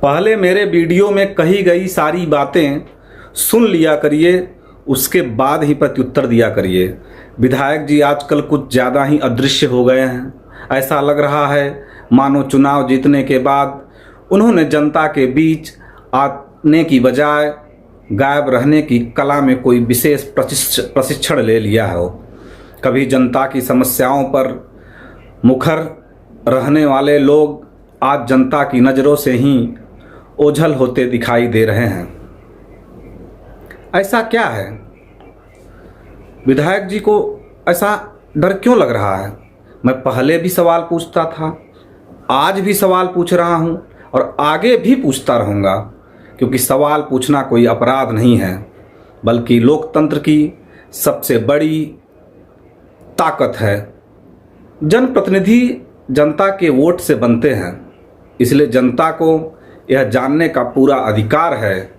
पहले मेरे वीडियो में कही गई सारी बातें सुन लिया करिए, उसके बाद ही प्रत्युत्तर दिया करिए। विधायक जी आजकल कुछ ज़्यादा ही अदृश्य हो गए हैं। ऐसा लग रहा है मानो चुनाव जीतने के बाद उन्होंने जनता के बीच आने की बजाय गायब रहने की कला में कोई विशेष प्रशिक्षण ले लिया हो। कभी जनता की समस्याओं पर मुखर रहने वाले लोग आज जनता की नज़रों से ही ओझल होते दिखाई दे रहे हैं। ऐसा क्या है? विधायक जी को ऐसा डर क्यों लग रहा है? मैं पहले भी सवाल पूछता था, आज भी सवाल पूछ रहा हूं और आगे भी पूछता रहूंगा, क्योंकि सवाल पूछना कोई अपराध नहीं है, बल्कि लोकतंत्र की सबसे बड़ी ताकत है। जनप्रतिनिधि जनता के वोट से बनते हैं, इसलिए जनता को यह जानने का पूरा अधिकार है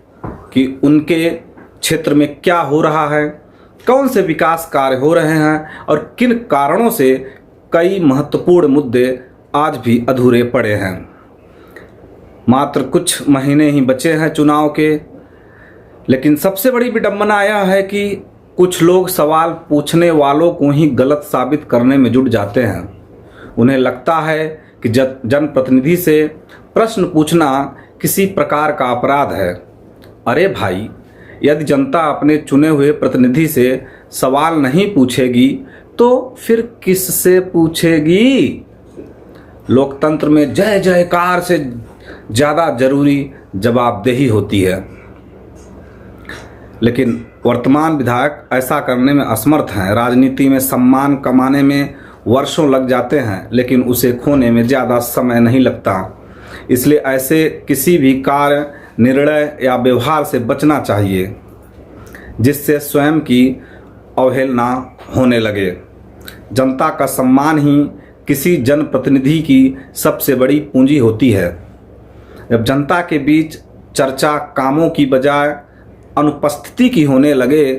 कि उनके क्षेत्र में क्या हो रहा है, कौन से विकास कार्य हो रहे हैं और किन कारणों से कई महत्वपूर्ण मुद्दे आज भी अधूरे पड़े हैं। मात्र कुछ महीने ही बचे हैं चुनाव के, लेकिन सबसे बड़ी विडंबना यह है कि कुछ लोग सवाल पूछने वालों को ही गलत साबित करने में जुट जाते हैं। उन्हें लगता है कि जनप्रतिनिधि से प्रश्न पूछना किसी प्रकार का अपराध है। अरे भाई, यदि जनता अपने चुने हुए प्रतिनिधि से सवाल नहीं पूछेगी तो फिर किससे पूछेगी? लोकतंत्र में जय जयकार से ज़्यादा जरूरी जवाबदेही होती है, लेकिन वर्तमान विधायक ऐसा करने में असमर्थ हैं। राजनीति में सम्मान कमाने में वर्षों लग जाते हैं, लेकिन उसे खोने में ज़्यादा समय नहीं लगता। इसलिए ऐसे किसी भी कार्य, निर्णय या व्यवहार से बचना चाहिए जिससे स्वयं की अवहेलना होने लगे। जनता का सम्मान ही किसी जनप्रतिनिधि की सबसे बड़ी पूंजी होती है। जब जनता के बीच चर्चा कामों की बजाय अनुपस्थिति की होने लगे,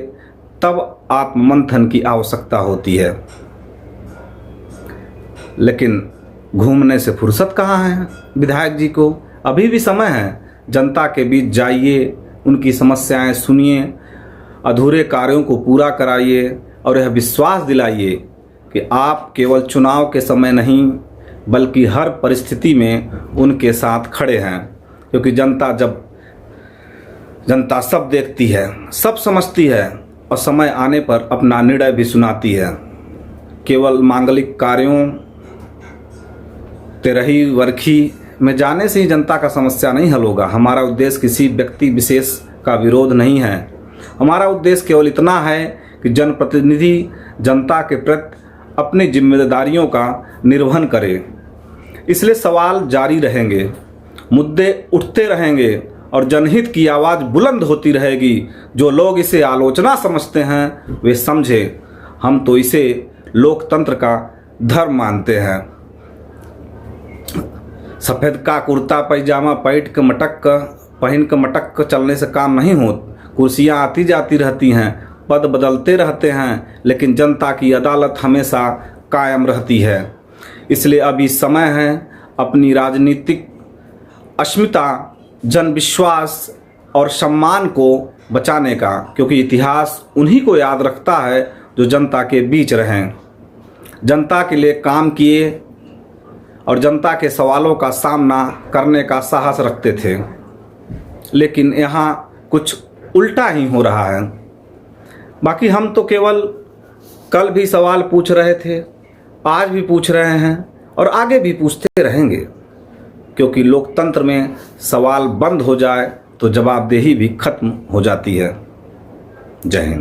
तब आत्ममंथन की आवश्यकता होती है। लेकिन घूमने से फुर्सत कहाँ है विधायक जी को? अभी भी समय है। जनता के बीच जाइए, उनकी समस्याएं सुनिए, अधूरे कार्यों को पूरा कराइए और यह विश्वास दिलाइए कि आप केवल चुनाव के समय नहीं बल्कि हर परिस्थिति में उनके साथ खड़े हैं। क्योंकि जनता सब देखती है, सब समझती है और समय आने पर अपना निर्णय भी सुनाती है। केवल मांगलिक कार्यों, तेरही वर्खी में जाने से ही जनता का समस्या नहीं हल होगा। हमारा उद्देश्य किसी व्यक्ति विशेष का विरोध नहीं है। हमारा उद्देश्य केवल इतना है कि जनप्रतिनिधि जनता के प्रति अपनी जिम्मेदारियों का निर्वहन करे। इसलिए सवाल जारी रहेंगे, मुद्दे उठते रहेंगे और जनहित की आवाज़ बुलंद होती रहेगी। जो लोग इसे आलोचना समझते हैं वे समझे, हम तो इसे लोकतंत्र का धर्म मानते हैं। सफ़ेद का कुर्ता पैजामा पहन के मटक चलने से काम नहीं होता। कुर्सियां आती जाती रहती हैं, पद बदलते रहते हैं, लेकिन जनता की अदालत हमेशा कायम रहती है। इसलिए अभी समय है अपनी राजनीतिक अस्मिता, जनविश्वास और सम्मान को बचाने का, क्योंकि इतिहास उन्हीं को याद रखता है जो जनता के बीच रहें, जनता के लिए काम किए और जनता के सवालों का सामना करने का साहस रखते थे। लेकिन यहाँ कुछ उल्टा ही हो रहा है। बाकी हम तो केवल कल भी सवाल पूछ रहे थे, आज भी पूछ रहे हैं और आगे भी पूछते रहेंगे, क्योंकि लोकतंत्र में सवाल बंद हो जाए तो जवाबदेही भी खत्म हो जाती है। जय हिंद।